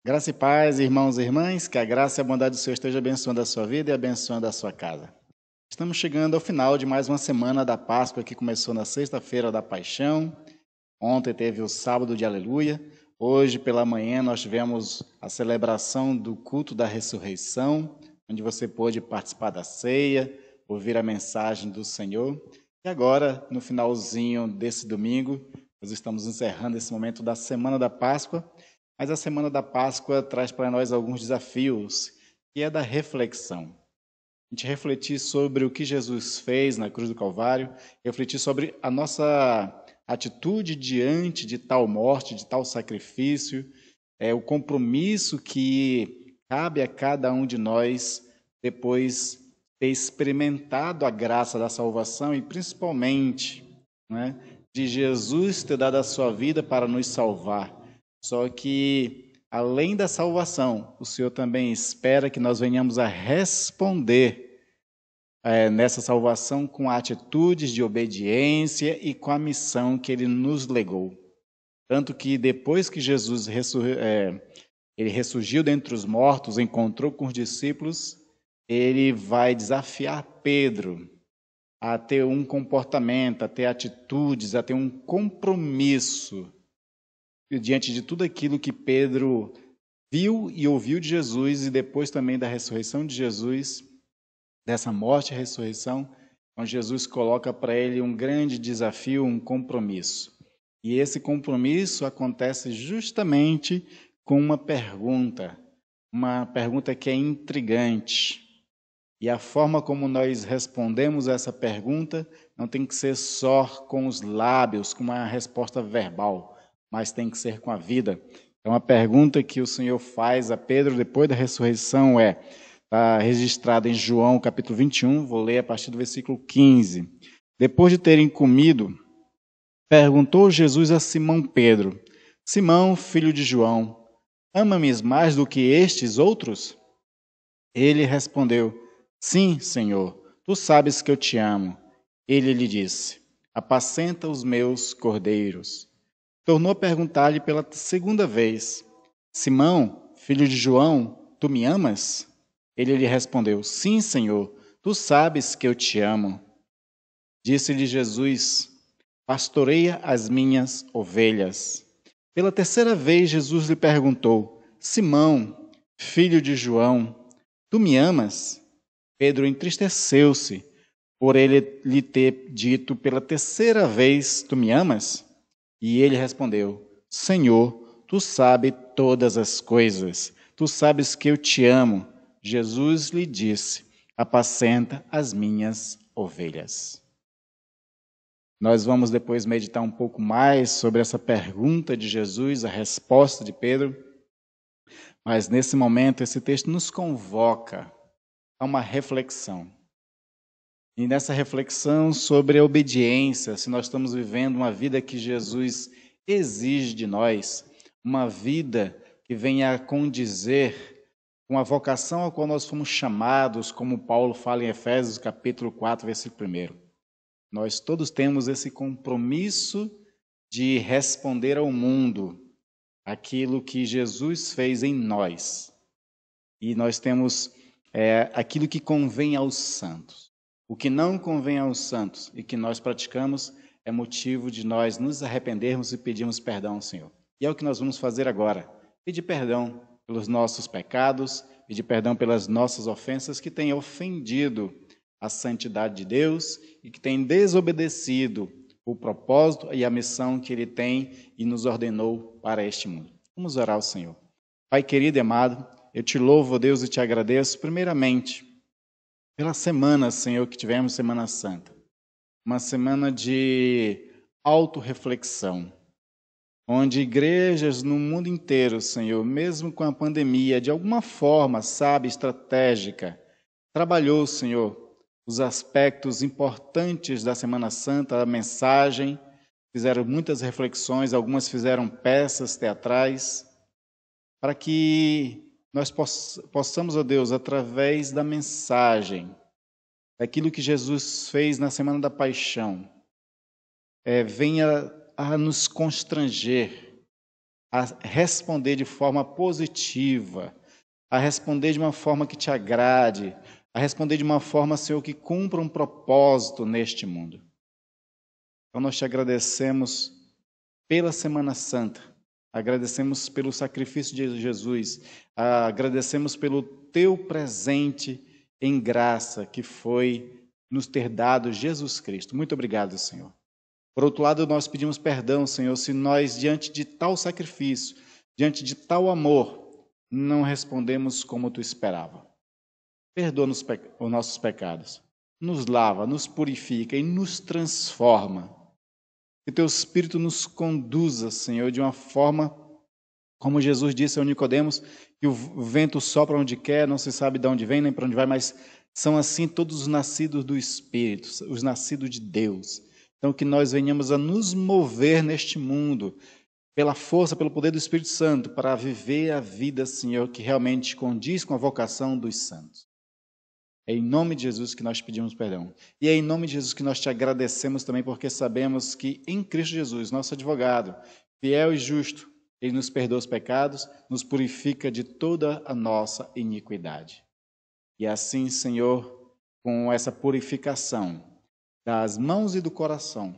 Graça e paz, irmãos e irmãs, que a graça e a bondade do Senhor esteja abençoando a sua vida e abençoando a sua casa. Estamos chegando ao final de mais uma semana da Páscoa, que começou na sexta-feira da Paixão. Ontem teve o sábado de Aleluia. Hoje, pela manhã, nós tivemos a celebração do culto da ressurreição, onde você pôde participar da ceia, ouvir a mensagem do Senhor. E agora, no finalzinho desse domingo, nós estamos encerrando esse momento da Semana da Páscoa. Mas a Semana da Páscoa traz para nós alguns desafios, que é da reflexão. A gente refletir sobre o que Jesus fez na cruz do Calvário, refletir sobre a nossa atitude diante de tal morte, de tal sacrifício, o compromisso que cabe a cada um de nós depois ter experimentado a graça da salvação e principalmente, né, de Jesus ter dado a sua vida para nos salvar. Só que, além da salvação, o Senhor também espera que nós venhamos a responder nessa salvação com atitudes de obediência e com a missão que Ele nos legou. Tanto que depois que Jesus ele ressurgiu dentre os mortos, encontrou com os discípulos, Ele vai desafiar Pedro a ter um comportamento, a ter atitudes, a ter um compromisso diante de tudo aquilo que Pedro viu e ouviu de Jesus e depois também da ressurreição de Jesus, dessa morte e ressurreição, então Jesus coloca para ele um grande desafio, um compromisso. E esse compromisso acontece justamente com uma pergunta que é intrigante. E a forma como nós respondemos a essa pergunta não tem que ser só com os lábios, com uma resposta verbal, mas tem que ser com a vida. Então, a pergunta que o Senhor faz a Pedro depois da ressurreição está registrada em João, capítulo 21, vou ler a partir do versículo 15. Depois de terem comido, perguntou Jesus a Simão Pedro: Simão, filho de João, ama-me mais do que estes outros? Ele respondeu: Sim, Senhor, tu sabes que eu te amo. Ele lhe disse: Apacenta os meus cordeiros. Tornou a perguntar-lhe pela segunda vez: Simão, filho de João, tu me amas? Ele lhe respondeu: Sim, Senhor, tu sabes que eu te amo. Disse-lhe Jesus: pastoreia as minhas ovelhas. Pela terceira vez, Jesus lhe perguntou: Simão, filho de João, tu me amas? Pedro entristeceu-se por ele lhe ter dito pela terceira vez: tu me amas? E ele respondeu: Senhor, tu sabes todas as coisas, tu sabes que eu te amo. Jesus lhe disse: apacenta as minhas ovelhas. Nós vamos depois meditar um pouco mais sobre essa pergunta de Jesus, a resposta de Pedro. Mas nesse momento, esse texto nos convoca a uma reflexão. E nessa reflexão sobre a obediência, se nós estamos vivendo uma vida que Jesus exige de nós, uma vida que venha a condizer com a vocação a qual nós fomos chamados, como Paulo fala em Efésios capítulo 4, versículo 1. Nós todos temos esse compromisso de responder ao mundo aquilo que Jesus fez em nós. E nós temos aquilo que convém aos santos. O que não convém aos santos e que nós praticamos é motivo de nós nos arrependermos e pedirmos perdão ao Senhor. E é o que nós vamos fazer agora. Pedir perdão pelos nossos pecados, pedir perdão pelas nossas ofensas que têm ofendido a santidade de Deus e que têm desobedecido o propósito e a missão que Ele tem e nos ordenou para este mundo. Vamos orar ao Senhor. Pai querido e amado, eu te louvo, Deus, e te agradeço, primeiramente, pela semana, Senhor, que tivemos, Semana Santa. Uma semana de autorreflexão, onde igrejas no mundo inteiro, Senhor, mesmo com a pandemia, de alguma forma, sabe, estratégica, trabalhou, Senhor, os aspectos importantes da Semana Santa, a mensagem, fizeram muitas reflexões, algumas fizeram peças teatrais, para que nós possamos, ó Deus, através da mensagem, daquilo que Jesus fez na Semana da Paixão, venha a nos constranger, a responder de forma positiva, a responder de uma forma que te agrade, a responder de uma forma, Senhor, que cumpra um propósito neste mundo. Então nós te agradecemos pela Semana Santa, agradecemos pelo sacrifício de Jesus, agradecemos pelo teu presente em graça que foi nos ter dado Jesus Cristo. Muito obrigado, Senhor. Por outro lado, nós pedimos perdão, Senhor, se nós, diante de tal sacrifício, diante de tal amor, não respondemos como tu esperava. Perdoa-nos os nossos pecados, nos lava, nos purifica e nos transforma. Que teu Espírito nos conduza, Senhor, de uma forma, como Jesus disse a Nicodemos, que o vento sopra onde quer, não se sabe de onde vem nem para onde vai, mas são assim todos os nascidos do Espírito, os nascidos de Deus. Então que nós venhamos a nos mover neste mundo, pela força, pelo poder do Espírito Santo, para viver a vida, Senhor, que realmente condiz com a vocação dos santos. É em nome de Jesus que nós pedimos perdão. E é em nome de Jesus que nós te agradecemos também, porque sabemos que em Cristo Jesus, nosso advogado, fiel e justo, Ele nos perdoa os pecados, nos purifica de toda a nossa iniquidade. E assim, Senhor, com essa purificação das mãos e do coração,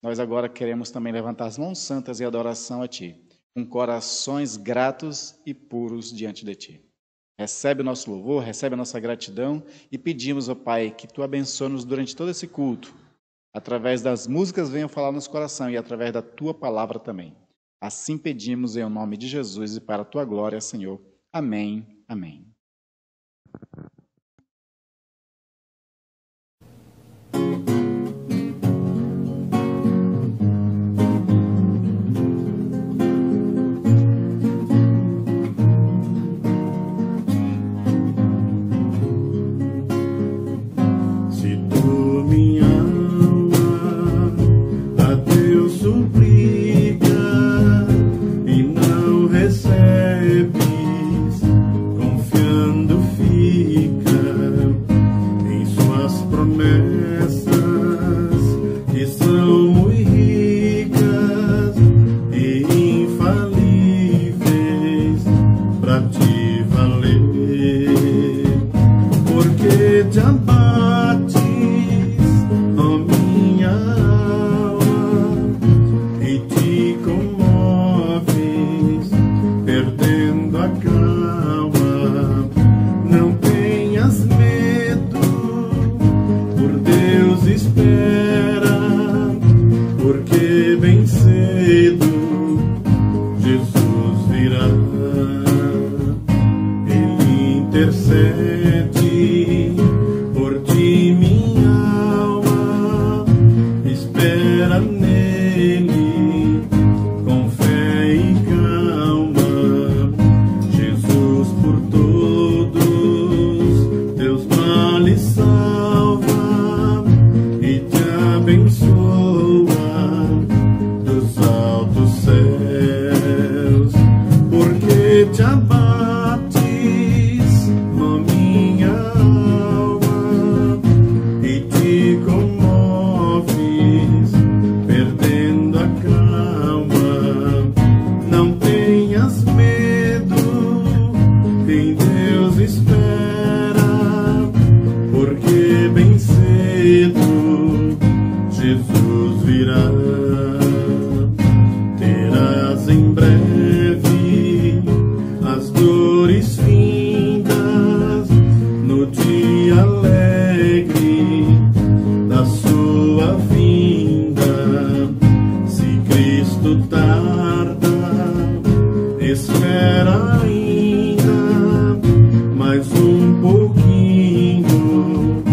nós agora queremos também levantar as mãos santas em adoração a Ti, com corações gratos e puros diante de Ti. Recebe o nosso louvor, recebe a nossa gratidão e pedimos, ó Pai, que Tu abençoe-nos durante todo esse culto. Através das músicas venham falar no nosso coração e através da Tua palavra também. Assim pedimos em nome de Jesus e para a Tua glória, Senhor. Amém. Amém. Recebes confiança. te abates, ó minha alma, e te comoves, perdendo a calma. Não tenhas medo, em Deus espera, porque bem cedo Jesus virá. Terás em breve as dores findas no dia alegre da sua vinda. Se Cristo tarda, espera ainda mais um pouquinho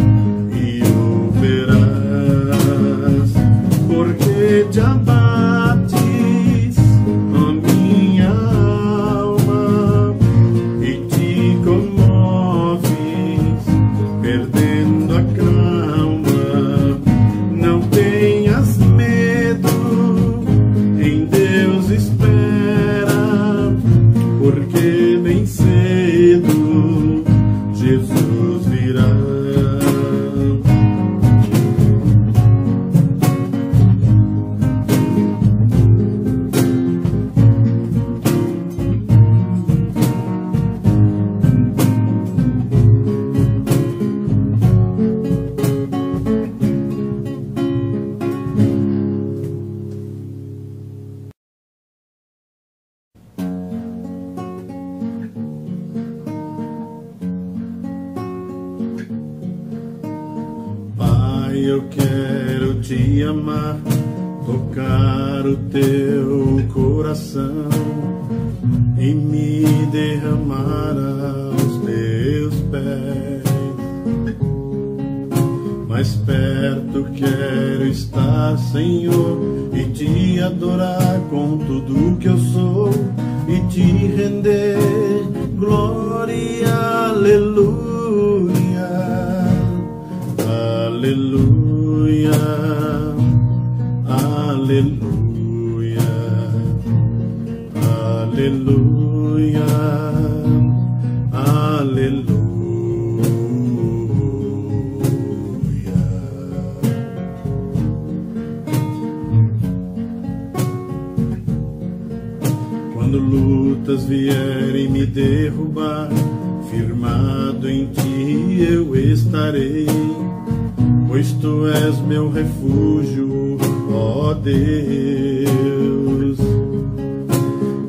e o verás, porque te abates, ó minha alma, e te comoves, perdendo a calma. Não tenhas medo, em Deus espera, porque bem cedo Jesus virá. Pai, eu quero te amar, tocar o teu coração e me derramar aos teus pés. Mais perto quero estar, Senhor, e te adorar com tudo que eu sou e te render glória, aleluia. Aleluia, aleluia, aleluia, aleluia. Quando lutas vierem me derrubar, firmado em ti eu estarei, pois tu és meu refúgio, ó Deus.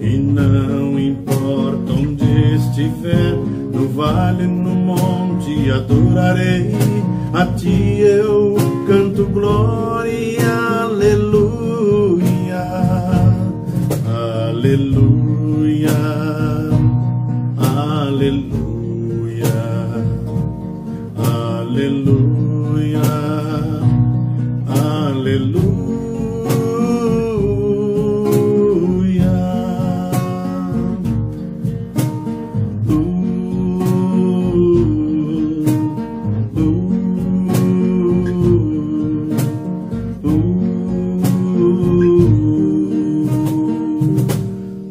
E não importa onde estiver, no vale, no monte, adorarei. A ti eu canto glória, aleluia, aleluia, aleluia, aleluia, aleluia.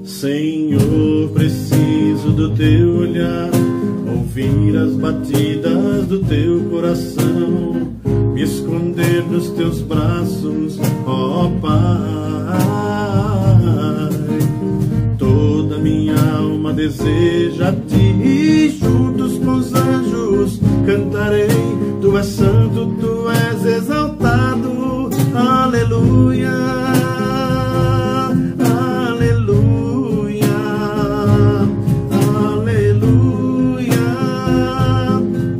Senhor, preciso do teu olhar, ouvir as batidas do teu coração, me esconder nos teus braços, ó Pai. Toda minha alma deseja a ti, e juntos com os anjos cantarei. Tu és santo, tu és exaltado, aleluia. Aleluia,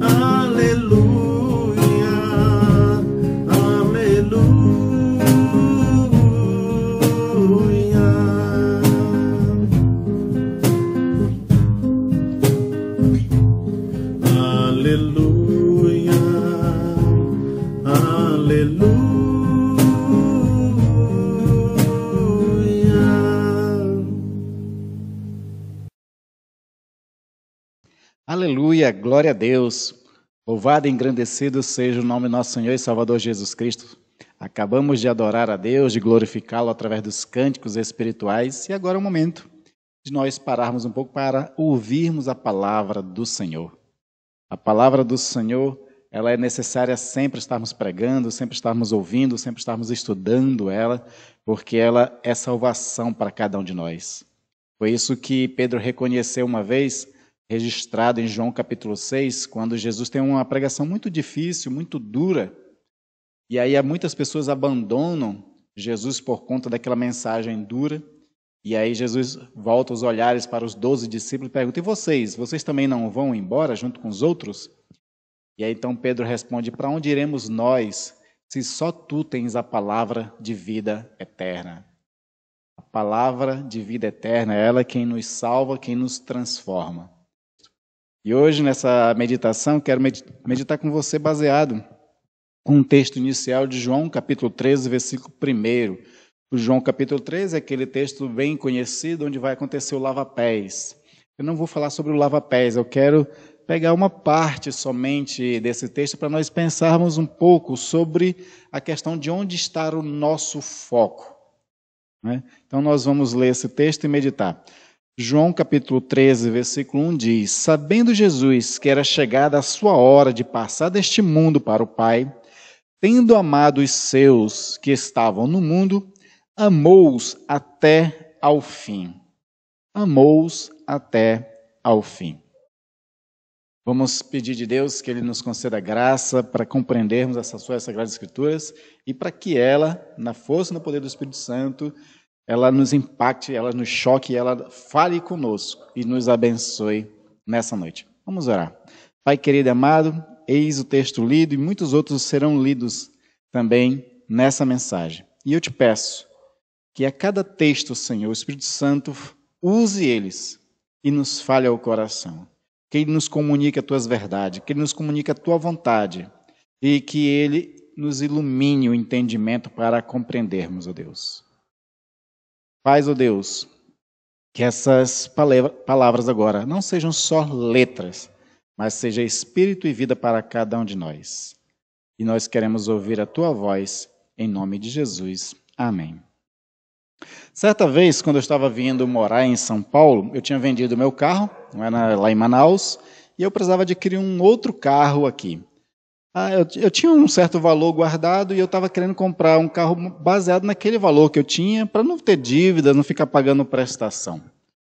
aleluia. Aleluia, glória a Deus. Louvado e engrandecido seja o nome do nosso Senhor e Salvador Jesus Cristo. Acabamos de adorar a Deus, de glorificá-lo através dos cânticos espirituais, e agora é o momento de nós pararmos um pouco para ouvirmos a palavra do Senhor. A palavra do Senhor, ela é necessária sempre estarmos pregando, sempre estarmos ouvindo, sempre estarmos estudando ela, porque ela é salvação para cada um de nós. Foi isso que Pedro reconheceu uma vez, registrado em João capítulo 6, quando Jesus tem uma pregação muito difícil, muito dura, e aí muitas pessoas abandonam Jesus por conta daquela mensagem dura, e aí Jesus volta os olhares para os 12 discípulos e pergunta: e vocês? Vocês também não vão embora junto com os outros? E aí então Pedro responde: para onde iremos nós, se só tu tens a palavra de vida eterna? A palavra de vida eterna é ela quem nos salva, quem nos transforma. E hoje, nessa meditação, quero meditar com você baseado com um texto inicial de João, capítulo 13, versículo 1. O João, capítulo 13, é aquele texto bem conhecido, onde vai acontecer o lava-pés. Eu não vou falar sobre o lava-pés, eu quero pegar uma parte somente desse texto para nós pensarmos um pouco sobre a questão de onde está o nosso foco. Né? Então, nós vamos ler esse texto e meditar. João capítulo 13, versículo 1 diz: sabendo Jesus que era chegada a sua hora de passar deste mundo para o Pai, tendo amado os seus que estavam no mundo, amou-os até ao fim. Amou-os até ao fim. Vamos pedir de Deus que Ele nos conceda graça para compreendermos essas suas Sagradas Escrituras e para que ela, na força e no poder do Espírito Santo, ela nos impacte, ela nos choque, ela fale conosco e nos abençoe nessa noite. Vamos orar. Pai querido e amado, eis o texto lido e muitos outros serão lidos também nessa mensagem. E eu te peço que a cada texto, Senhor, o Espírito Santo use eles e nos fale ao coração. Que Ele nos comunique as tuas verdades, que Ele nos comunique a tua vontade e que Ele nos ilumine o entendimento para compreendermos, ó Deus. Faz, ó Deus, que essas palavras agora não sejam só letras, mas seja espírito e vida para cada um de nós. E nós queremos ouvir a tua voz, em nome de Jesus. Amém. Certa vez, quando eu estava vindo morar em São Paulo, eu tinha vendido meu carro, lá em Manaus, e eu precisava adquirir um outro carro aqui. Eu tinha um certo valor guardado e eu estava querendo comprar um carro baseado naquele valor que eu tinha, para não ter dívida, não ficar pagando prestação.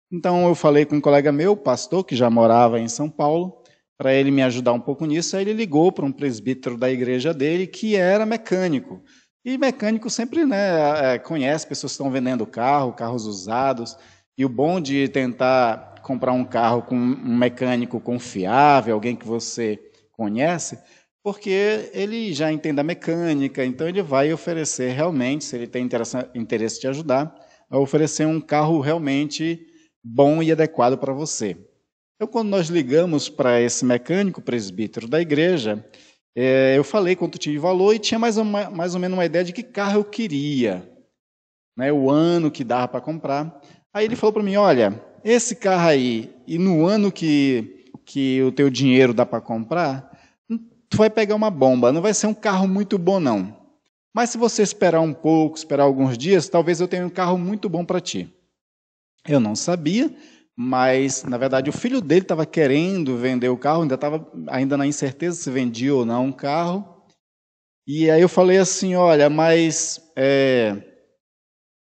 Então eu falei com um colega meu, pastor, que já morava em São Paulo, para ele me ajudar um pouco nisso. Aí ele ligou para um presbítero da igreja dele, que era mecânico. E mecânico sempre conhece pessoas que estão vendendo carros usados. E o bom de tentar comprar um carro com um mecânico confiável, alguém que você conhece, porque ele já entende a mecânica, então ele vai oferecer realmente, se ele tem interesse de ajudar, a oferecer um carro realmente bom e adequado para você. Então, quando nós ligamos para esse mecânico, presbítero da igreja, eu falei quanto tinha de valor e tinha mais ou menos uma ideia de que carro eu queria, né, o ano que dava para comprar. Aí ele falou para mim: olha, esse carro aí, e no ano que o teu dinheiro dá para comprar, tu vai pegar uma bomba, não vai ser um carro muito bom não. Mas se você esperar um pouco, esperar alguns dias, talvez eu tenha um carro muito bom para ti. Eu não sabia, mas na verdade o filho dele estava querendo vender o carro, ainda estava na incerteza se vendia ou não um carro. E aí eu falei assim: olha, mas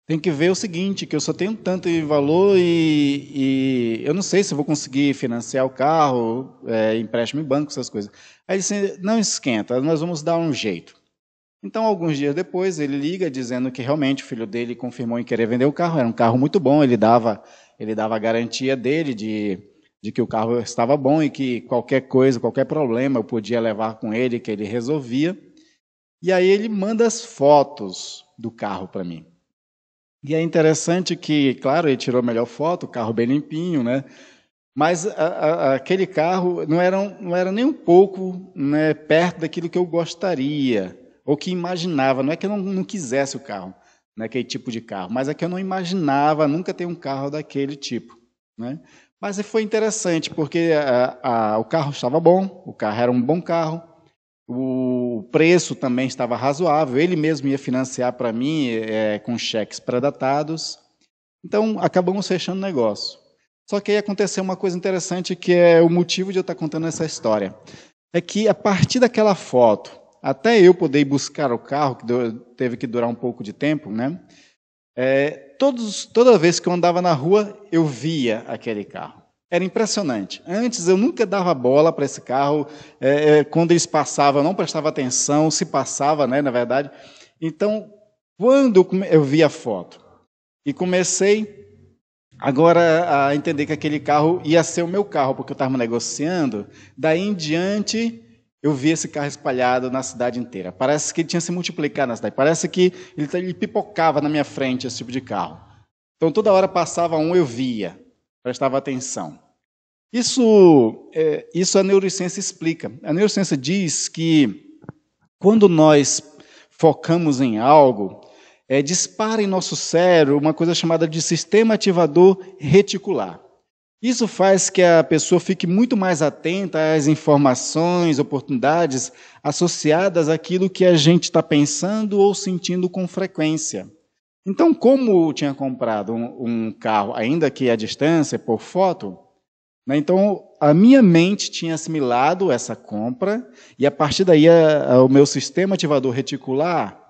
tem que ver o seguinte, que eu só tenho tanto de valor e eu não sei se eu vou conseguir financiar o carro, empréstimo em banco, essas coisas. Aí ele disse: não esquenta, nós vamos dar um jeito. Então, alguns dias depois, ele liga dizendo que realmente o filho dele confirmou em querer vender o carro. Era um carro muito bom, ele dava a garantia dele de que o carro estava bom e que qualquer coisa, qualquer problema eu podia levar com ele, que ele resolvia. E aí ele manda as fotos do carro para mim. E é interessante que, claro, ele tirou a melhor foto, o carro bem limpinho, né? Mas aquele carro não era nem um pouco, né, perto daquilo que eu gostaria, ou que imaginava. Não é que eu não quisesse o carro, né, aquele tipo de carro, mas é que eu não imaginava nunca ter um carro daquele tipo, né? Mas foi interessante, porque o carro estava bom, o carro era um bom carro, o preço também estava razoável, ele mesmo ia financiar para mim com cheques pré-datados. Então, acabamos fechando o negócio. Só que aí aconteceu uma coisa interessante, que é o motivo de eu estar contando essa história. É que, a partir daquela foto, até eu poder ir buscar o carro, que teve que durar um pouco de tempo, né? Toda vez que eu andava na rua, eu via aquele carro. Era impressionante. Antes, eu nunca dava bola para esse carro. Quando eles passavam, eu não prestava atenção, se passava, né, na verdade. Então, quando eu vi a foto e comecei agora a entender que aquele carro ia ser o meu carro, porque eu estava negociando, daí em diante eu vi esse carro espalhado na cidade inteira. Parece que ele tinha se multiplicado na cidade. Parece que ele pipocava na minha frente, esse tipo de carro. Então, toda hora passava um, eu via, prestava atenção. Isso a neurociência explica. A neurociência diz que quando nós focamos em algo, dispara em nosso cérebro uma coisa chamada de sistema ativador reticular. Isso faz que a pessoa fique muito mais atenta às informações, oportunidades associadas àquilo que a gente está pensando ou sentindo com frequência. Então, como eu tinha comprado um carro, ainda que à distância, por foto, né, então a minha mente tinha assimilado essa compra e, a partir daí, o meu sistema ativador reticular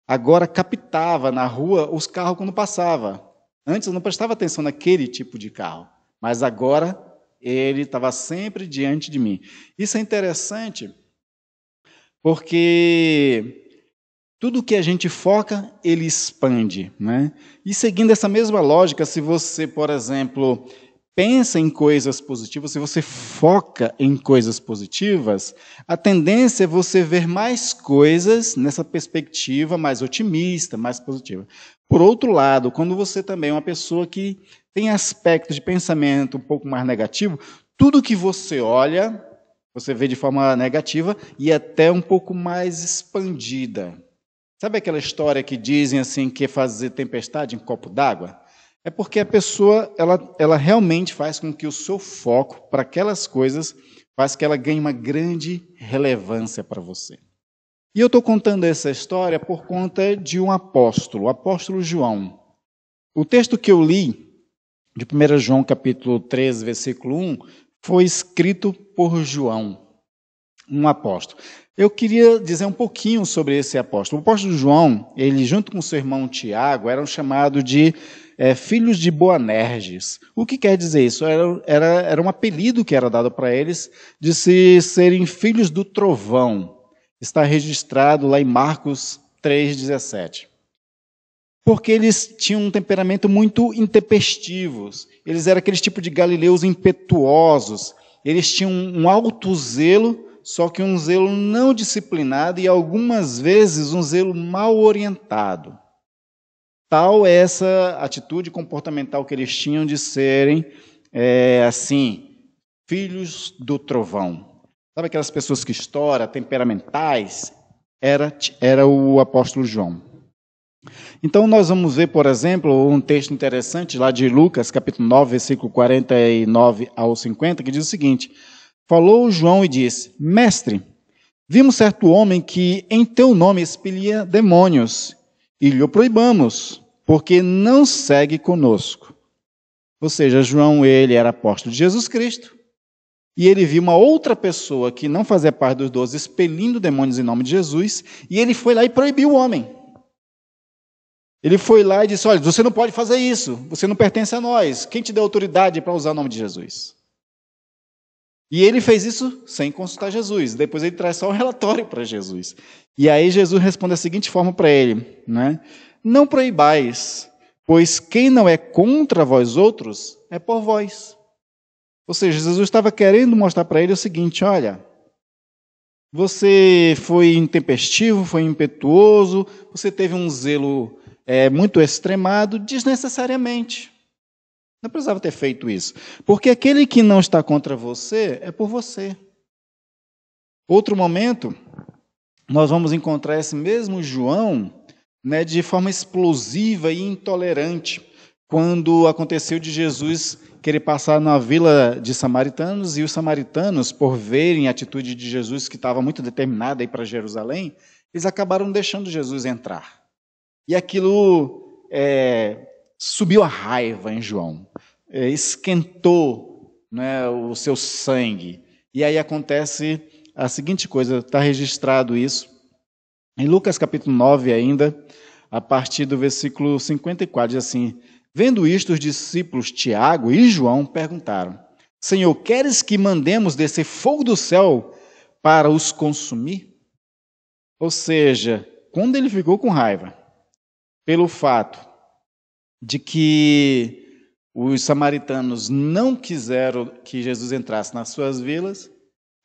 agora captava na rua os carros quando passava. Antes eu não prestava atenção naquele tipo de carro, mas agora ele estava sempre diante de mim. Isso é interessante porque tudo que a gente foca, ele expande, né? E seguindo essa mesma lógica, se você, por exemplo, pensa em coisas positivas, se você foca em coisas positivas, a tendência é você ver mais coisas nessa perspectiva mais otimista, mais positiva. Por outro lado, quando você também é uma pessoa que tem aspectos de pensamento um pouco mais negativo, tudo que você olha, você vê de forma negativa e até um pouco mais expandida. Sabe aquela história que dizem assim que é fazer tempestade em copo d'água? É porque a pessoa ela realmente faz com que o seu foco para aquelas coisas faz que ela ganhe uma grande relevância para você. E eu estou contando essa história por conta de um apóstolo, o apóstolo João. O texto que eu li, de 1 João capítulo 13, versículo 1, foi escrito por João, um apóstolo. Eu queria dizer um pouquinho sobre esse apóstolo. O apóstolo João, ele junto com seu irmão Tiago, eram chamados de filhos de Boanerges. O que quer dizer isso? Era um apelido que era dado para eles de serem filhos do trovão. Está registrado lá em Marcos 3,17. Porque eles tinham um temperamento muito intempestivos. Eles eram aquele tipo de galileus impetuosos. Eles tinham um alto zelo, só que um zelo não disciplinado e, algumas vezes, um zelo mal orientado. Tal é essa atitude comportamental que eles tinham de serem, filhos do trovão. Sabe aquelas pessoas que estouram, temperamentais? Era o apóstolo João. Então, nós vamos ver, por exemplo, um texto interessante lá de Lucas, capítulo 9, versículo 49 ao 50, que diz o seguinte: falou João e disse: Mestre, vimos certo homem que em teu nome expelia demônios, e lhe o proibamos, porque não segue conosco. Ou seja, João, ele era apóstolo de Jesus Cristo, e ele viu uma outra pessoa que não fazia parte dos 12 expelindo demônios em nome de Jesus, e ele foi lá e proibiu o homem. Ele foi lá e disse: olha, você não pode fazer isso, você não pertence a nós. Quem te deu autoridade para usar o nome de Jesus? E ele fez isso sem consultar Jesus. Depois ele traz só um relatório para Jesus. E aí Jesus responde da seguinte forma para ele, né? Não proibais, pois quem não é contra vós outros, é por vós. Ou seja, Jesus estava querendo mostrar para ele o seguinte: olha, você foi intempestivo, foi impetuoso, você teve um zelo muito extremado, desnecessariamente. Não precisava ter feito isso. Porque aquele que não está contra você, é por você. Outro momento, nós vamos encontrar esse mesmo João, né, de forma explosiva e intolerante, quando aconteceu de Jesus querer passar na vila de samaritanos, e os samaritanos, por verem a atitude de Jesus, que estava muito determinada a ir para Jerusalém, eles acabaram deixando Jesus entrar. E aquilo subiu a raiva em João, esquentou, né, o seu sangue. E aí acontece a seguinte coisa, está registrado isso, em Lucas capítulo 9 ainda, a partir do versículo 54, diz assim: vendo isto, os discípulos Tiago e João perguntaram: Senhor, queres que mandemos descer fogo do céu para os consumir? Ou seja, quando ele ficou com raiva, pelo fato de que os samaritanos não quiseram que Jesus entrasse nas suas vilas,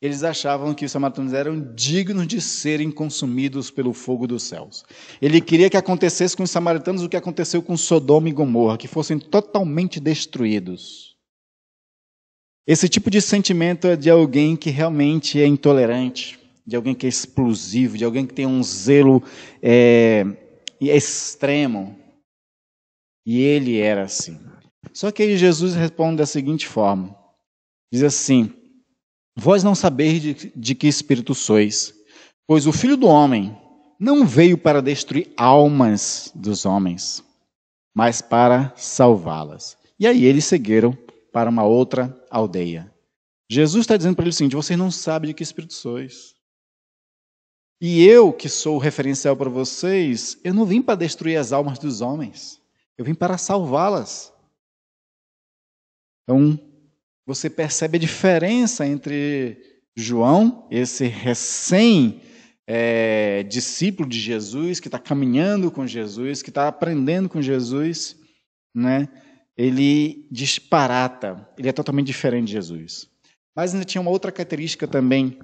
eles achavam que os samaritanos eram dignos de serem consumidos pelo fogo dos céus. Ele queria que acontecesse com os samaritanos o que aconteceu com Sodoma e Gomorra, que fossem totalmente destruídos. Esse tipo de sentimento é de alguém que realmente é intolerante, de alguém que é explosivo, de alguém que tem um zelo extremo. E ele era assim. Só que aí Jesus responde da seguinte forma. Diz assim: vós não sabeis de que espírito sois, pois o Filho do Homem não veio para destruir almas dos homens, mas para salvá-las. E aí eles seguiram para uma outra aldeia. Jesus está dizendo para eles o seguinte: vocês não sabem de que espírito sois. E eu, que sou o referencial para vocês, eu não vim para destruir as almas dos homens. Eu vim para salvá-las. Então, você percebe a diferença entre João, esse recém-discípulo de Jesus, que está caminhando com Jesus, que está aprendendo com Jesus, né? Ele disparata, ele é totalmente diferente de Jesus. Mas ainda tinha uma outra característica também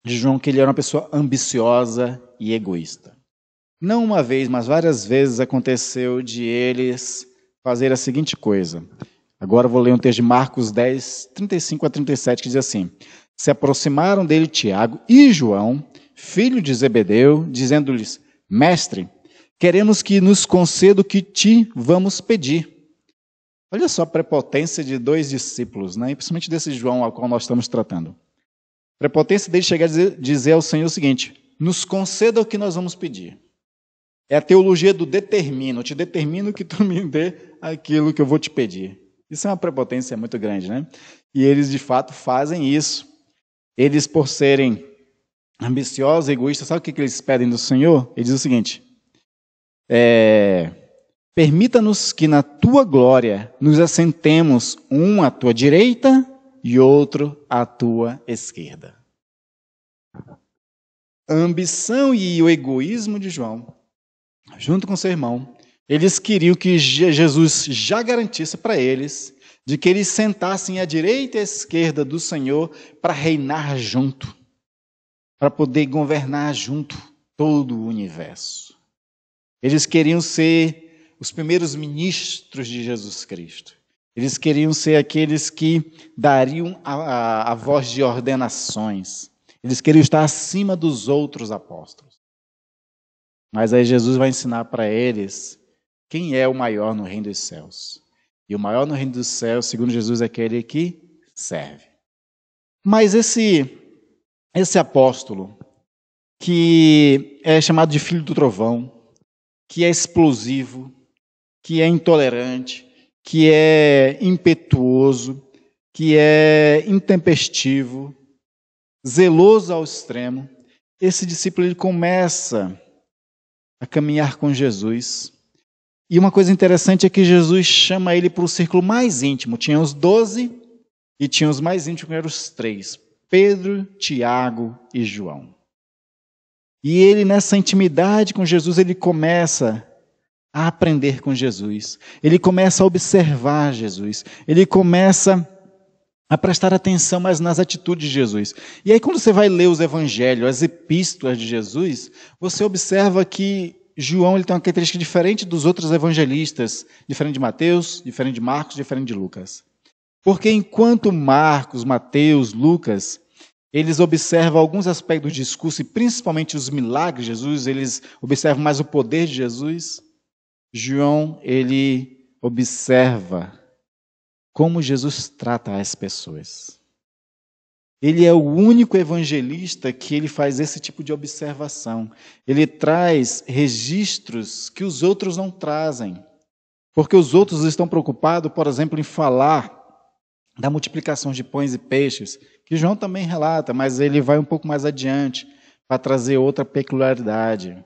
de João, que ele era uma pessoa ambiciosa e egoísta. Não uma vez, mas várias vezes aconteceu de eles fazer a seguinte coisa. Agora eu vou ler um texto de Marcos 10, 35 a 37, que diz assim: se aproximaram dele Tiago e João, filho de Zebedeu, dizendo-lhes: mestre, queremos que nos conceda o que te vamos pedir. Olha só a prepotência de dois discípulos, né? E principalmente desse João ao qual nós estamos tratando. A prepotência dele chegar a dizer ao Senhor o seguinte: nos conceda o que nós vamos pedir. É a teologia do determino. Eu te determino que tu me dê aquilo que eu vou te pedir. Isso é uma prepotência muito grande, né? E eles, de fato, fazem isso. Eles, por serem ambiciosos, egoístas, sabe o que eles pedem do Senhor? Ele diz o seguinte: permita-nos que na tua glória nos assentemos, um à tua direita e outro à tua esquerda. A ambição e o egoísmo de João, junto com seu irmão, eles queriam que Jesus já garantisse para eles de que eles sentassem à direita e à esquerda do Senhor para reinar junto, para poder governar junto todo o universo. Eles queriam ser os primeiros ministros de Jesus Cristo. Eles queriam ser aqueles que dariam a voz de ordenações. Eles queriam estar acima dos outros apóstolos. Mas aí Jesus vai ensinar para eles quem é o maior no reino dos céus. E o maior no reino dos céus, segundo Jesus, é aquele que serve. Mas esse apóstolo, que é chamado de filho do trovão, que é explosivo, que é intolerante, que é impetuoso, que é intempestivo, zeloso ao extremo, esse discípulo ele começa a caminhar com Jesus. E uma coisa interessante é que Jesus chama ele para o círculo mais íntimo. Tinha os 12 e tinha os mais íntimos, que eram os 3. Pedro, Tiago e João. E ele, nessa intimidade com Jesus, ele começa a aprender com Jesus. Ele começa a observar Jesus. Ele começa a prestar atenção mais nas atitudes de Jesus. E aí, quando você vai ler os evangelhos, as epístolas de Jesus, você observa que João ele tem uma característica diferente dos outros evangelistas, diferente de Mateus, diferente de Marcos, diferente de Lucas. Porque enquanto Marcos, Mateus, Lucas, eles observam alguns aspectos do discurso, e principalmente os milagres de Jesus, eles observam mais o poder de Jesus, João, ele observa como Jesus trata as pessoas. Ele é o único evangelista que ele faz esse tipo de observação. Ele traz registros que os outros não trazem. Porque os outros estão preocupados, por exemplo, em falar da multiplicação de pães e peixes, que João também relata, mas ele vai um pouco mais adiante para trazer outra peculiaridade.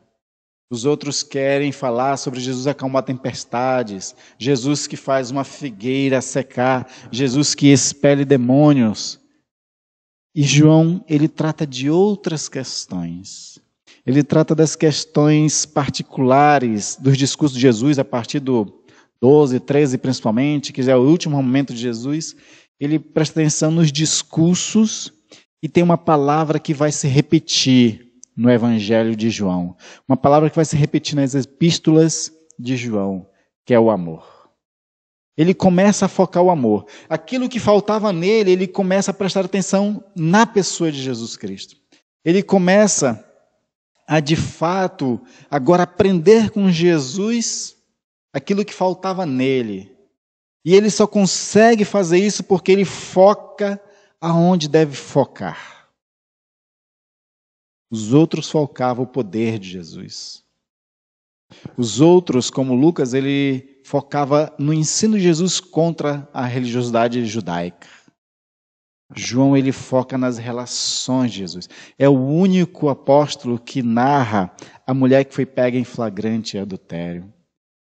Os outros querem falar sobre Jesus acalmar tempestades, Jesus que faz uma figueira secar, Jesus que expele demônios. E João, ele trata de outras questões. Ele trata das questões particulares dos discursos de Jesus, a partir do 12, 13 principalmente, que é o último momento de Jesus. Ele presta atenção nos discursos e tem uma palavra que vai se repetir no Evangelho de João. Uma palavra que vai se repetir nas epístolas de João, que é o amor. Ele começa a focar o amor. Aquilo que faltava nele, ele começa a prestar atenção na pessoa de Jesus Cristo. Ele começa a, de fato, agora aprender com Jesus aquilo que faltava nele. E ele só consegue fazer isso porque ele foca aonde deve focar. Os outros focavam o poder de Jesus. Os outros, como Lucas, ele focava no ensino de Jesus contra a religiosidade judaica. João, ele foca nas relações de Jesus. É o único apóstolo que narra a mulher que foi pega em flagrante adultério.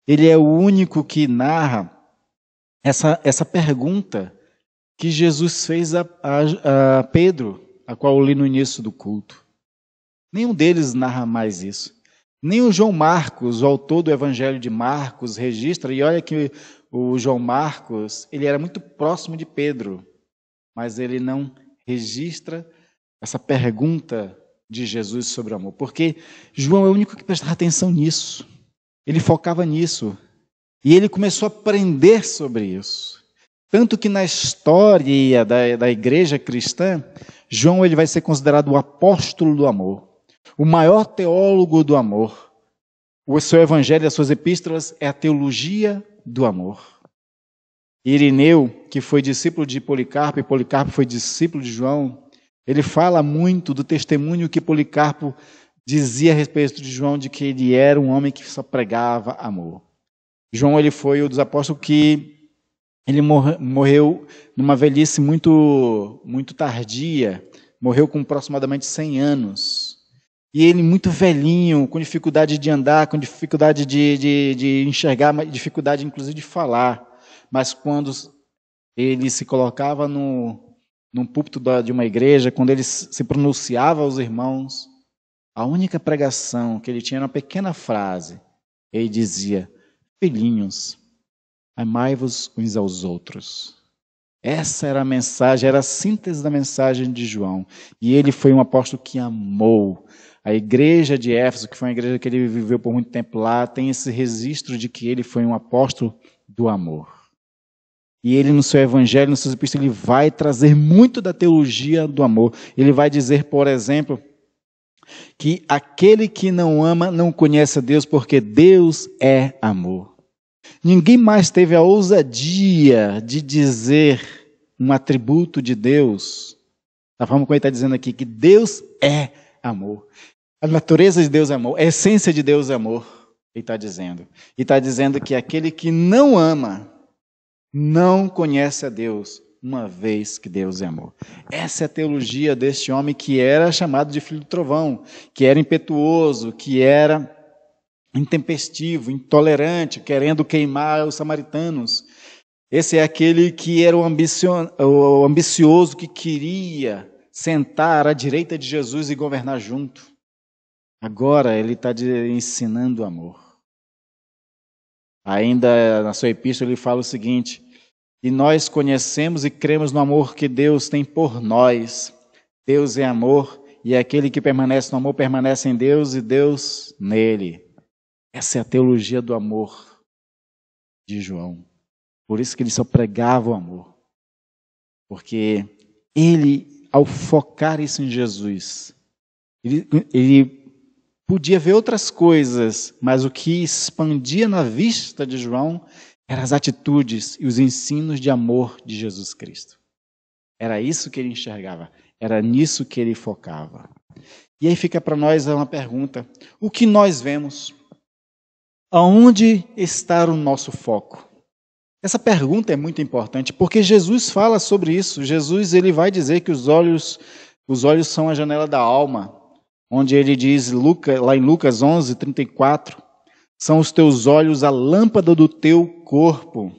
Ele é o único que narra essa pergunta que Jesus fez a Pedro, a qual eu li no início do culto. Nenhum deles narra mais isso. Nem o João Marcos, o autor do Evangelho de Marcos, registra, e olha que o João Marcos, ele era muito próximo de Pedro, mas ele não registra essa pergunta de Jesus sobre o amor, porque João é o único que prestava atenção nisso, ele focava nisso, e ele começou a aprender sobre isso. Tanto que na história da igreja cristã, João ele vai ser considerado o apóstolo do amor. O maior teólogo do amor. O seu evangelho e as suas epístolas é a teologia do amor. Irineu, que foi discípulo de Policarpo, e Policarpo foi discípulo de João, ele fala muito do testemunho que Policarpo dizia a respeito de João, de que ele era um homem que só pregava amor. João ele foi um dos apóstolos que ele morreu numa velhice muito tardia, morreu com aproximadamente 100 anos. E ele muito velhinho, com dificuldade de andar, com dificuldade de enxergar, dificuldade inclusive de falar. Mas quando ele se colocava num púlpito de uma igreja, quando ele se pronunciava aos irmãos, a única pregação que ele tinha era uma pequena frase. Ele dizia: filhinhos, amai-vos uns aos outros. Essa era a mensagem, era a síntese da mensagem de João. E ele foi um apóstolo que amou. A igreja de Éfeso, que foi uma igreja que ele viveu por muito tempo lá, tem esse registro de que ele foi um apóstolo do amor. E ele, no seu evangelho, nos seus epístolas, ele vai trazer muito da teologia do amor. Ele vai dizer, por exemplo, que aquele que não ama não conhece a Deus, porque Deus é amor. Ninguém mais teve a ousadia de dizer um atributo de Deus, da forma como ele está dizendo aqui, que Deus é amor. A natureza de Deus é amor, a essência de Deus é amor, ele está dizendo. E está dizendo que aquele que não ama, não conhece a Deus, uma vez que Deus é amor. Essa é a teologia deste homem que era chamado de filho do trovão, que era impetuoso, que era intempestivo, intolerante, querendo queimar os samaritanos. Esse é aquele que era o ambicioso, que queria sentar à direita de Jesus e governar junto. Agora ele está ensinando o amor. Ainda na sua epístola ele fala o seguinte: e nós conhecemos e cremos no amor que Deus tem por nós. Deus é amor, e aquele que permanece no amor permanece em Deus e Deus nele. Essa é a teologia do amor de João. Por isso que ele só pregava o amor. Porque ele, ao focar isso em Jesus, ele podia ver outras coisas, mas o que expandia na vista de João eram as atitudes e os ensinos de amor de Jesus Cristo. Era isso que ele enxergava, era nisso que ele focava. E aí fica para nós uma pergunta: o que nós vemos? Aonde está o nosso foco? Essa pergunta é muito importante, porque Jesus fala sobre isso. Jesus, ele vai dizer que os olhos são a janela da alma, onde ele diz, lá em Lucas 11:34, são os teus olhos a lâmpada do teu corpo.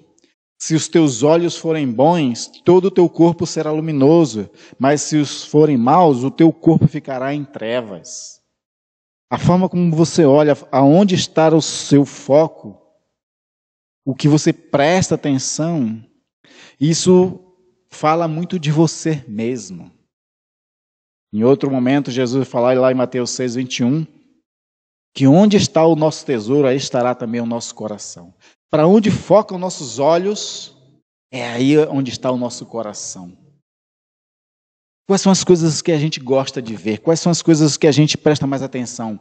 Se os teus olhos forem bons, todo o teu corpo será luminoso, mas se os forem maus, o teu corpo ficará em trevas. A forma como você olha, aonde está o seu foco, o que você presta atenção, isso fala muito de você mesmo. Em outro momento, Jesus fala lá em Mateus 6:21, que onde está o nosso tesouro, aí estará também o nosso coração. Para onde focam nossos olhos, é aí onde está o nosso coração. Quais são as coisas que a gente gosta de ver? Quais são as coisas que a gente presta mais atenção?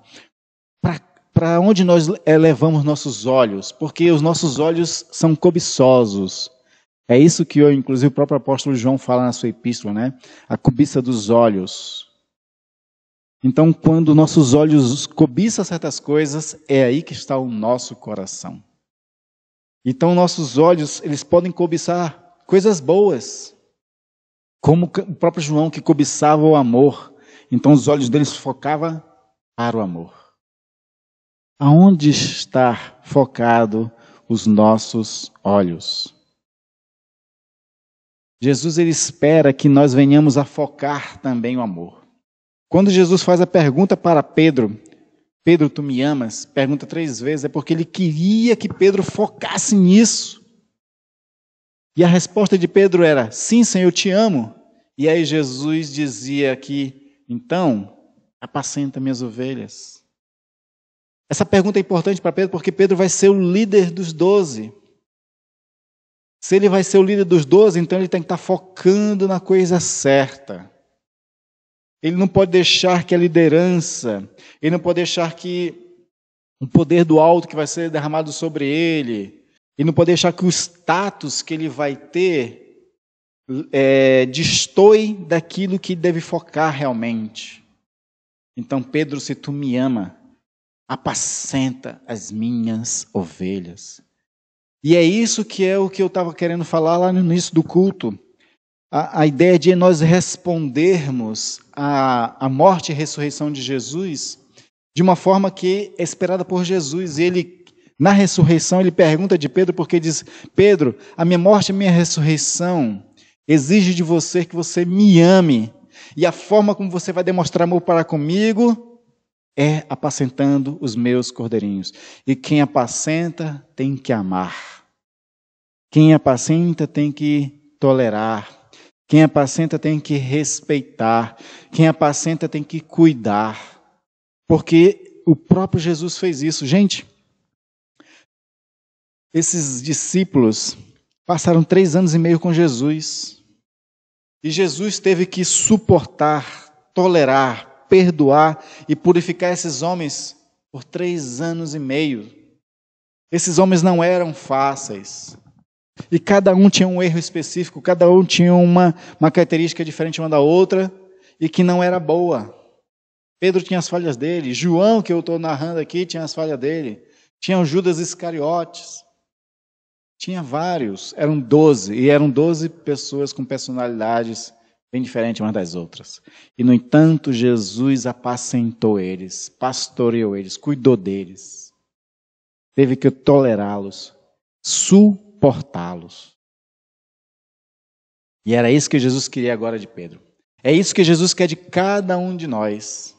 Para onde nós levamos nossos olhos? Porque os nossos olhos são cobiçosos. É isso que, inclusive, o próprio apóstolo João fala na sua epístola, né? A cobiça dos olhos. Então, quando nossos olhos cobiçam certas coisas, é aí que está o nosso coração. Então, nossos olhos, eles podem cobiçar coisas boas, como o próprio João, que cobiçava o amor. Então, os olhos deles focavam para o amor. Aonde está focado os nossos olhos? Jesus, ele espera que nós venhamos a focar também o amor. Quando Jesus faz a pergunta para Pedro, Pedro, tu me amas? Pergunta 3 vezes, é porque ele queria que Pedro focasse nisso. E a resposta de Pedro era, sim, Senhor, eu te amo. E aí Jesus dizia aqui, então, apacenta minhas ovelhas. Essa pergunta é importante para Pedro, porque Pedro vai ser o líder dos 12. Se ele vai ser o líder dos 12, então ele tem que estar focando na coisa certa. Ele não pode deixar que a liderança, ele não pode deixar que o poder do alto que vai ser derramado sobre ele, ele não pode deixar que o status que ele vai ter destoe daquilo que deve focar realmente. Então, Pedro, se tu me ama, apacenta as minhas ovelhas. E é isso que é o que eu estava querendo falar lá no início do culto. A ideia de nós respondermos à morte e ressurreição de Jesus de uma forma que é esperada por Jesus. Ele, na ressurreição, ele pergunta de Pedro, porque diz, Pedro, a minha morte e a minha ressurreição exige de você que você me ame. E a forma como você vai demonstrar amor para comigo é apacentando os meus cordeirinhos. E quem apacenta tem que amar. Quem apacenta tem que tolerar. Quem apacenta tem que respeitar. Quem apacenta tem que cuidar. Porque o próprio Jesus fez isso. Gente, esses discípulos passaram 3 anos e meio com Jesus. E Jesus teve que suportar, tolerar, perdoar e purificar esses homens por 3 anos e meio. Esses homens não eram fáceis. E cada um tinha um erro específico, cada um tinha uma característica diferente uma da outra e que não era boa. Pedro tinha as falhas dele, João, que eu estou narrando aqui, tinha as falhas dele. Tinha o Judas Iscariotes. Tinha vários, eram 12, e eram 12 pessoas com personalidades bem diferentes umas das outras. E, no entanto, Jesus apacentou eles, pastoreou eles, cuidou deles. Teve que tolerá-los, suportá-los. E era isso que Jesus queria agora de Pedro. É isso que Jesus quer de cada um de nós.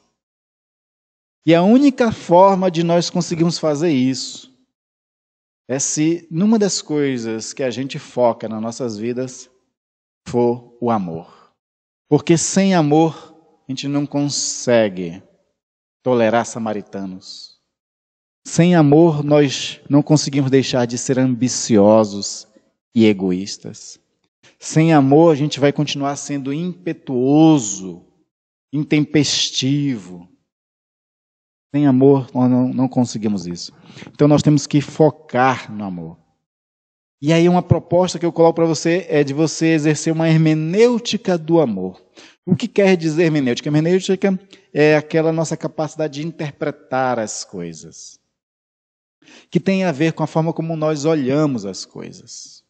E a única forma de nós conseguirmos fazer isso é se numa das coisas que a gente foca nas nossas vidas for o amor. Porque sem amor a gente não consegue tolerar samaritanos. Sem amor nós não conseguimos deixar de ser ambiciosos e egoístas. Sem amor a gente vai continuar sendo impetuoso, intempestivo. Sem amor, nós não conseguimos isso. Então, nós temos que focar no amor. E aí, uma proposta que eu coloco para você é de você exercer uma hermenêutica do amor. O que quer dizer hermenêutica? Hermenêutica é aquela nossa capacidade de interpretar as coisas. que tem a ver com a forma como nós olhamos as coisas.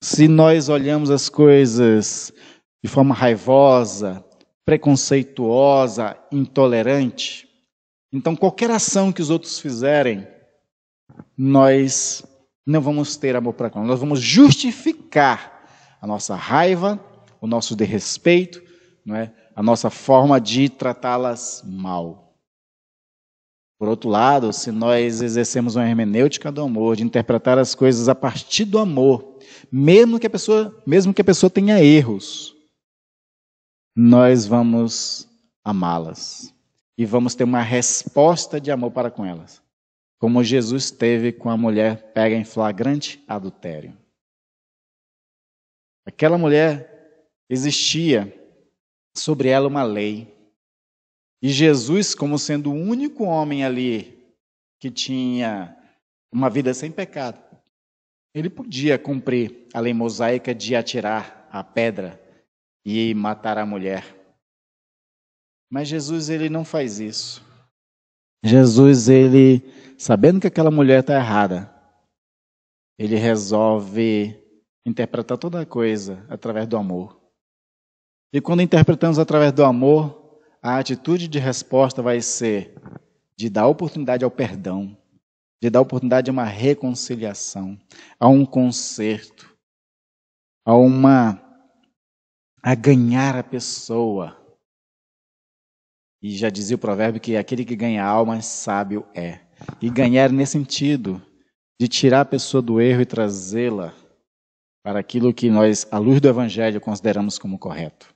Se nós olhamos as coisas de forma raivosa, preconceituosa, intolerante, então qualquer ação que os outros fizerem, nós não vamos ter amor para com elas. Nós vamos justificar a nossa raiva, o nosso desrespeito, não é? A nossa forma de tratá-las mal. Por outro lado, se nós exercemos uma hermenêutica do amor, de interpretar as coisas a partir do amor, mesmo que a pessoa tenha erros, nós vamos amá-las e vamos ter uma resposta de amor para com elas, como Jesus teve com a mulher pega em flagrante adultério. Aquela mulher, existia sobre ela uma lei. E Jesus, como sendo o único homem ali que tinha uma vida sem pecado, ele podia cumprir a lei mosaica de atirar a pedra e matar a mulher. Mas Jesus, ele não faz isso. Jesus, ele, sabendo que aquela mulher está errada, ele resolve interpretar toda a coisa através do amor. E quando interpretamos através do amor, a atitude de resposta vai ser de dar oportunidade ao perdão, de dar oportunidade a uma reconciliação, a um conserto, a ganhar a pessoa. E já dizia o provérbio que aquele que ganha a alma sábio é. E ganhar nesse sentido de tirar a pessoa do erro e trazê-la para aquilo que nós, à luz do Evangelho, consideramos como correto.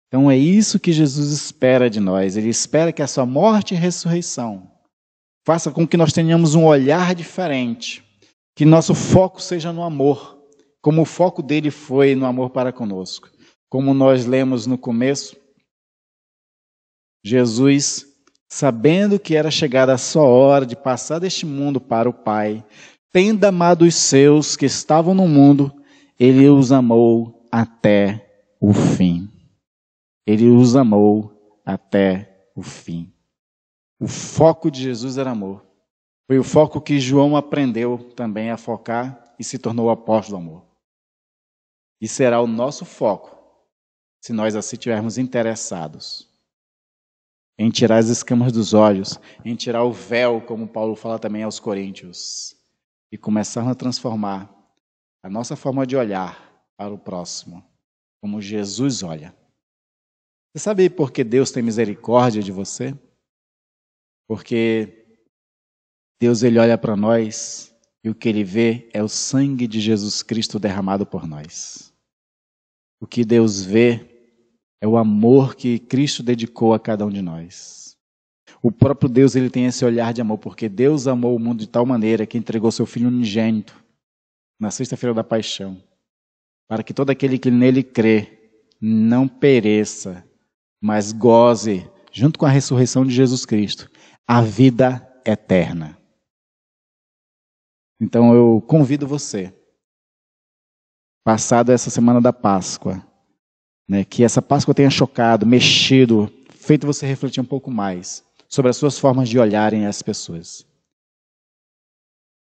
Então é isso que Jesus espera de nós. Ele espera que a sua morte e ressurreição faça com que nós tenhamos um olhar diferente, que nosso foco seja no amor, como o foco dele foi no amor para conosco. Como nós lemos no começo, Jesus, sabendo que era chegada a sua hora de passar deste mundo para o Pai, tendo amado os seus que estavam no mundo, ele os amou até o fim. Ele os amou até o fim. O foco de Jesus era amor. Foi o foco que João aprendeu também a focar e se tornou o apóstolo do amor. E será o nosso foco, se nós assim estivermos interessados em tirar as escamas dos olhos, em tirar o véu, como Paulo fala também aos Coríntios, e começarmos a transformar a nossa forma de olhar para o próximo, como Jesus olha. Você sabe por que Deus tem misericórdia de você? Porque Deus, ele olha para nós e o que ele vê é o sangue de Jesus Cristo derramado por nós. O que Deus vê é o amor que Cristo dedicou a cada um de nós. O próprio Deus, ele tem esse olhar de amor, porque Deus amou o mundo de tal maneira que entregou seu Filho unigênito na sexta-feira da paixão, para que todo aquele que nele crê não pereça, mas goze, junto com a ressurreição de Jesus Cristo, a vida eterna. Então eu convido você, passado essa semana da Páscoa, que essa Páscoa tenha chocado, mexido, feito você refletir um pouco mais sobre as suas formas de olharem as pessoas.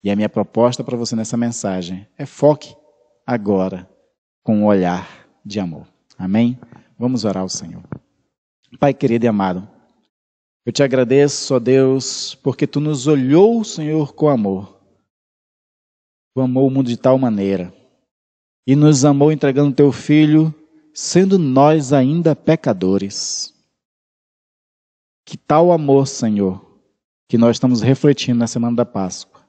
E a minha proposta para você nessa mensagem é foque agora com um olhar de amor. Amém? Vamos orar ao Senhor. Pai querido e amado, eu te agradeço, ó Deus, porque Tu nos olhou, Senhor, com amor. Tu amou o mundo de tal maneira e nos amou entregando Teu Filho, sendo nós ainda pecadores. Que tal amor, Senhor, que nós estamos refletindo na semana da Páscoa,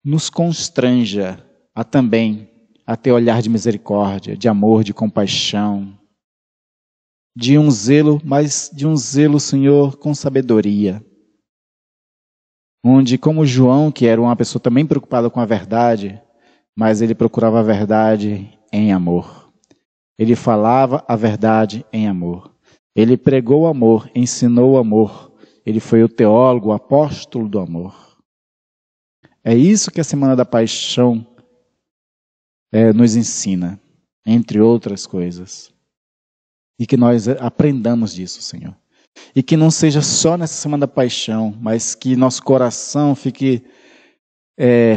nos constranja a também a ter olhar de misericórdia, de amor, de compaixão, de um zelo, mas de um zelo, Senhor, com sabedoria. Onde, como João, que era uma pessoa também preocupada com a verdade, mas ele procurava a verdade em amor. Ele falava a verdade em amor. Ele pregou o amor, ensinou o amor. Ele foi o teólogo, o apóstolo do amor. É isso que a Semana da Paixão nos ensina, entre outras coisas. E que nós aprendamos disso, Senhor. E que não seja só nessa Semana da Paixão, mas que nosso coração fique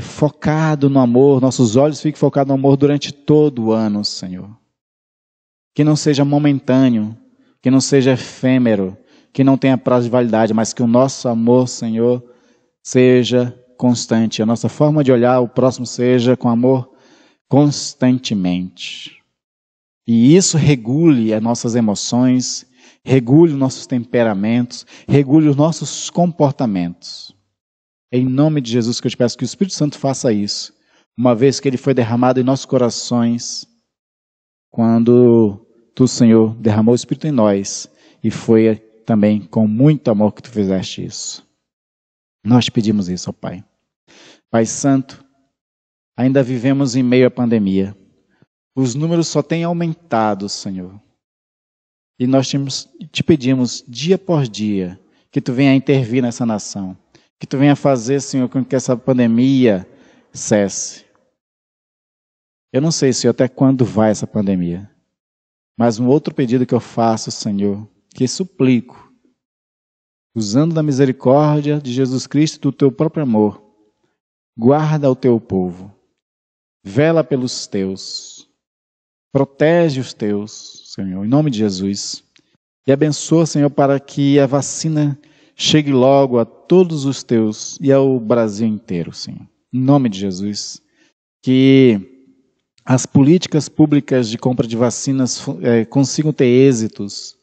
focado no amor, nossos olhos fiquem focados no amor durante todo o ano, Senhor. Que não seja momentâneo, que não seja efêmero, que não tenha prazo de validade, mas que o nosso amor, Senhor, seja constante. A nossa forma de olhar o próximo seja com amor constantemente. E isso regule as nossas emoções, regule os nossos temperamentos, regule os nossos comportamentos. Em nome de Jesus que eu te peço que o Espírito Santo faça isso, uma vez que ele foi derramado em nossos corações, quando tu, Senhor, derramou o Espírito em nós, e foi também com muito amor que tu fizeste isso. Nós te pedimos isso, ó Pai. Pai Santo, ainda vivemos em meio à pandemia. Os números só têm aumentado, Senhor. E nós te pedimos, dia por dia, que tu venha intervir nessa nação. Que tu venha fazer, Senhor, com que essa pandemia cesse. Eu não sei, Senhor, até quando vai essa pandemia. Mas um outro pedido que eu faço, Senhor, que suplico, usando da misericórdia de Jesus Cristo e do teu próprio amor, guarda o teu povo, vela pelos teus, protege os teus, Senhor, em nome de Jesus. E abençoa, Senhor, para que a vacina chegue logo a todos os teus e ao Brasil inteiro, Senhor. Em nome de Jesus. Que as políticas públicas de compra de vacinas consigam ter êxitos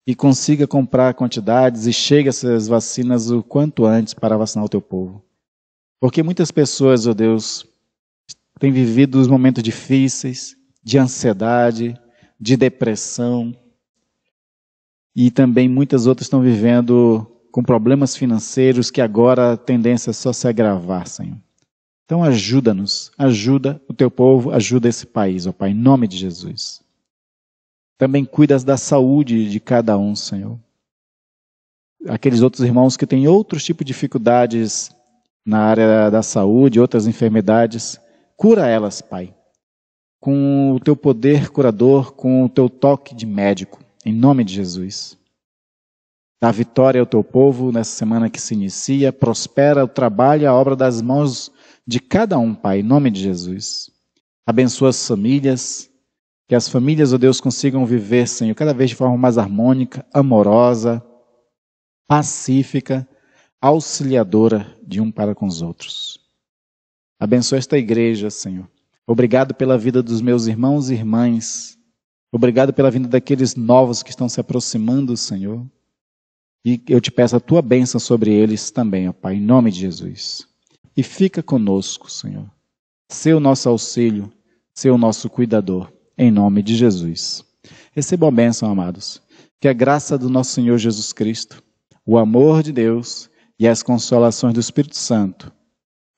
e consiga comprar quantidades e chegue essas vacinas o quanto antes para vacinar o teu povo. Porque muitas pessoas, ó Deus, têm vivido os momentos difíceis, de ansiedade, de depressão, e também muitas outras estão vivendo com problemas financeiros que agora a tendência é só se agravar, Senhor. Então ajuda-nos, ajuda o teu povo, ajuda esse país, ó Pai, em nome de Jesus. Também cuida da saúde de cada um, Senhor. Aqueles outros irmãos que têm outros tipos de dificuldades na área da saúde, outras enfermidades, cura elas, Pai. Com o teu poder curador, com o teu toque de médico, em nome de Jesus. Dá vitória ao teu povo nessa semana que se inicia, prospera o trabalho e a obra das mãos de cada um, Pai, em nome de Jesus. Abençoa as famílias, que as famílias, ó Deus, consigam viver, Senhor, cada vez de forma mais harmônica, amorosa, pacífica, auxiliadora de um para com os outros. Abençoa esta igreja, Senhor. Obrigado pela vida dos meus irmãos e irmãs. Obrigado pela vinda daqueles novos que estão se aproximando, Senhor. E eu te peço a tua bênção sobre eles também, ó Pai, em nome de Jesus. E fica conosco, Senhor. Sê o nosso auxílio, sê o nosso cuidador, em nome de Jesus. Recebam a bênção, amados. Que a graça do nosso Senhor Jesus Cristo, o amor de Deus e as consolações do Espírito Santo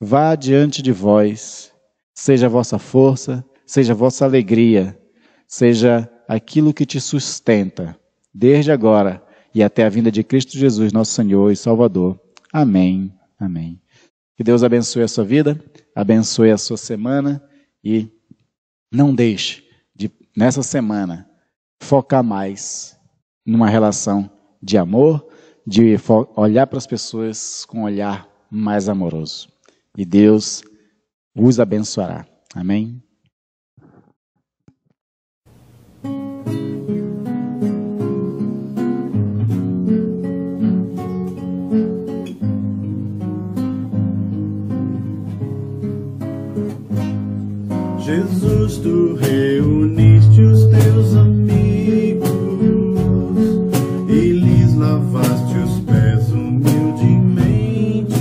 vá diante de vós, seja a vossa força, seja a vossa alegria, seja aquilo que te sustenta, desde agora e até a vinda de Cristo Jesus, nosso Senhor e Salvador. Amém. Amém. Que Deus abençoe a sua vida, abençoe a sua semana e não deixe de, nessa semana, focar mais numa relação de amor, de olhar para as pessoas com um olhar mais amoroso. E Deus os abençoará. Amém? Jesus, tu reuniste os teus amigos e lhes lavaste os pés humildemente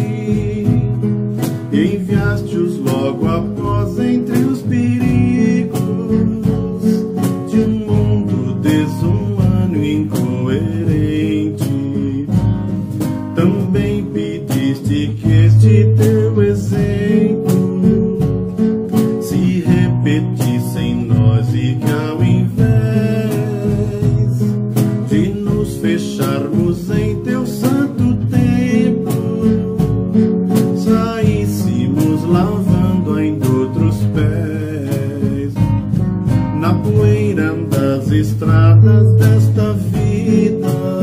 e enviaste-os logo após entre os perigos de um mundo desumano e incoerente. Também pediste que este teu exemplo repetisse em nós e que ao invés de nos fecharmos em teu santo templo, saíssemos lavando ainda outros pés na poeira das estradas desta vida.